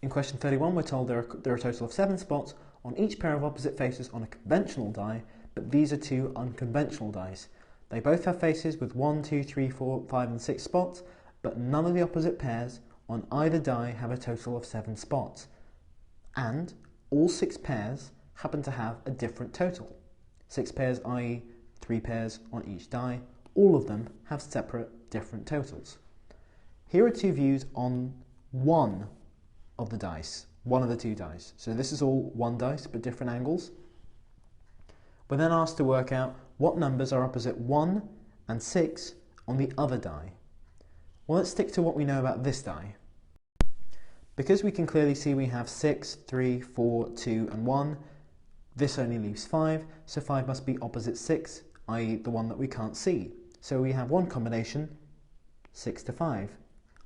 In question 31, we're told there are a total of 7 spots on each pair of opposite faces on a conventional die, but these are 2 unconventional dies. They both have faces with 1, 2, 3, 4, 5 and 6 spots, but none of the opposite pairs on either die have a total of 7 spots. And all 6 pairs happen to have a different total. 6 pairs, i.e. 3 pairs on each die, all of them have separate different totals. Here are 2 views on one of the dice, one of the 2 dice. So this is all one dice but different angles. We're then asked to work out what numbers are opposite 1 and 6 on the other die. Well, let's stick to what we know about this die. Because we can clearly see we have 6, 3, 4, 2 and 1, this only leaves 5, so 5 must be opposite 6, i.e. the one that we can't see. So we have one combination, 6 to 5.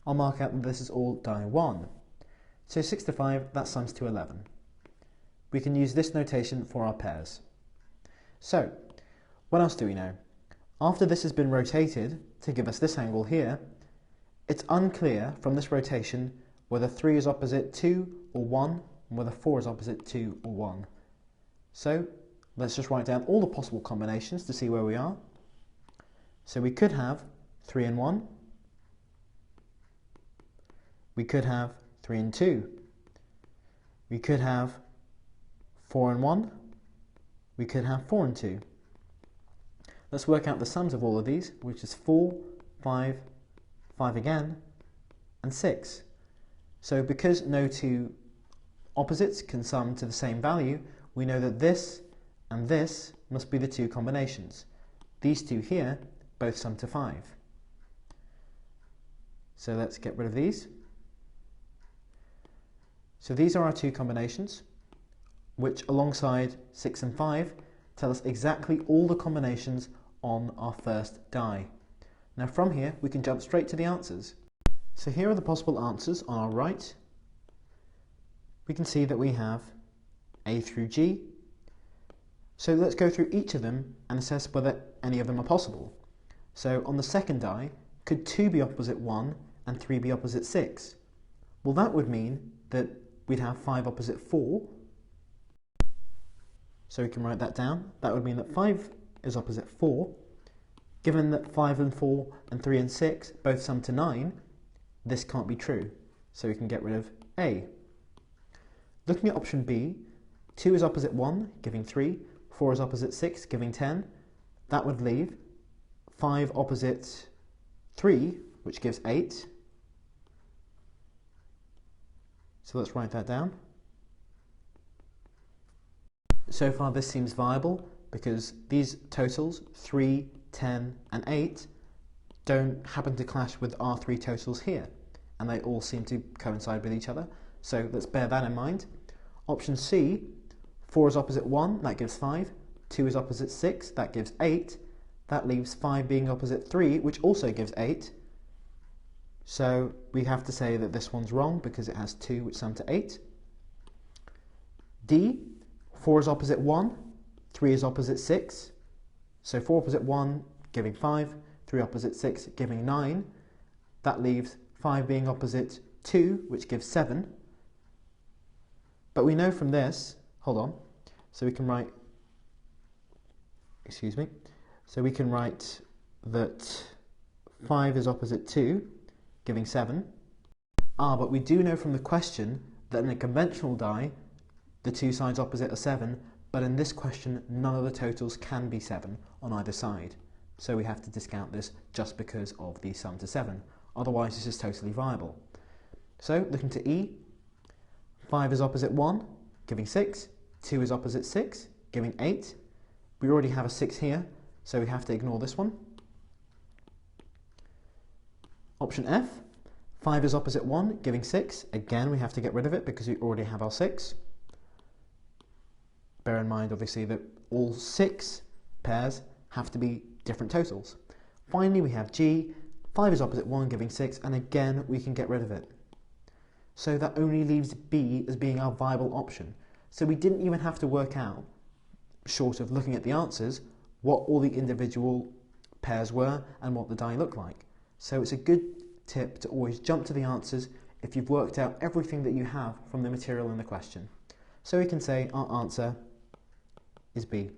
I'll mark out that this is all die 1. So 6 to 5, that sums to 11. We can use this notation for our pairs. So, what else do we know? After this has been rotated to give us this angle here, it's unclear from this rotation whether 3 is opposite 2 or 1, and whether 4 is opposite 2 or 1. So, let's just write down all the possible combinations to see where we are. So we could have 3 and 1. We could have 3 and 2. We could have 4 and 1. We could have 4 and 2. Let's work out the sums of all of these, which is 4, 5, 5 again, and 6. So because no 2 opposites can sum to the same value, we know that this and this must be the 2 combinations. These 2 here both sum to 5. So let's get rid of these. So these are our 2 combinations, which alongside 6 and 5 tell us exactly all the combinations on our first die. Now from here we can jump straight to the answers. So here are the possible answers on our right. We can see that we have A through G. So let's go through each of them and assess whether any of them are possible. So on the second die, could 2 be opposite 1 and 3 be opposite 6? Well, that would mean that we'd have 5 opposite 4. So we can write that down. That would mean that 5 is opposite 4. Given that 5 and 4 and 3 and 6 both sum to 9, this can't be true. So we can get rid of A. Looking at option B, 2 is opposite 1, giving 3. 4 is opposite 6, giving 10. That would leave 5 opposite 3, which gives 8. So let's write that down. So far this seems viable because these totals, 3, 10 and 8, don't happen to clash with our 3 totals here, and they all seem to coincide with each other. So let's bear that in mind. Option C, 4 is opposite 1, that gives 5. 2 is opposite 6, that gives 8. That leaves 5 being opposite 3, which also gives 8. So we have to say that this one's wrong because it has 2 which sum to 8. D, 4 is opposite 1, 3 is opposite 6. So 4 opposite 1 giving 5, 3 opposite 6 giving 9. That leaves 5 being opposite 2, which gives 7. But we know from this, hold on, so we can write, so we can write that 5 is opposite 2, giving 7. But we do know from the question that in a conventional die, the 2 sides opposite are 7, but in this question, none of the totals can be 7 on either side. So we have to discount this just because of the sum to 7. Otherwise, this is totally viable. So, looking to E, 5 is opposite 1, giving 6. 2 is opposite 6, giving 8. We already have a 6 here, so we have to ignore this one. Option F, 5 is opposite 1, giving 6. Again, we have to get rid of it because we already have our 6. Bear in mind, obviously, that all 6 pairs have to be different totals. Finally, we have G, 5 is opposite 1, giving 6, and again, we can get rid of it. So that only leaves B as being our viable option. So we didn't even have to work out, short of looking at the answers, what all the individual pairs were and what the die looked like. So it's a good tip to always jump to the answers if you've worked out everything that you have from the material in the question. So we can say our answer is B.